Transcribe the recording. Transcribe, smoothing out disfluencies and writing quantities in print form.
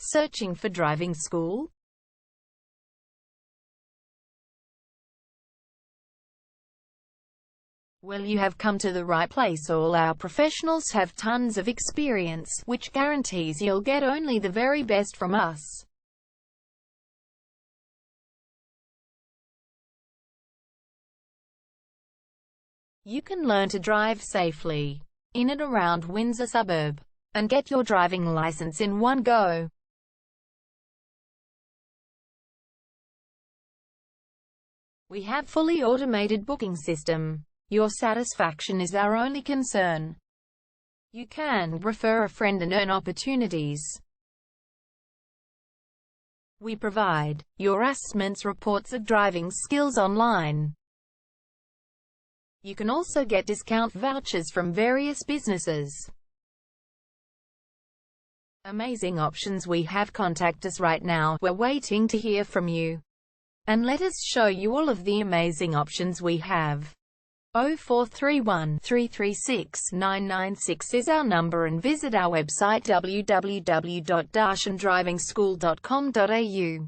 Searching for driving school? Well, you have come to the right place. All our professionals have tons of experience, which guarantees you'll get only the very best from us. You can learn to drive safely in and around Windsor suburb, and get your driving license in one go. We have fully automated booking system. Your satisfaction is our only concern. You can refer a friend and earn opportunities. We provide your assessments reports of driving skills online. You can also get discount vouchers from various businesses. Amazing options we have. Contact us right now. We're waiting to hear from you. And let us show you all of the amazing options we have. 0431 336 996 is our number, and visit our website www.darshandrivingschool.com.au.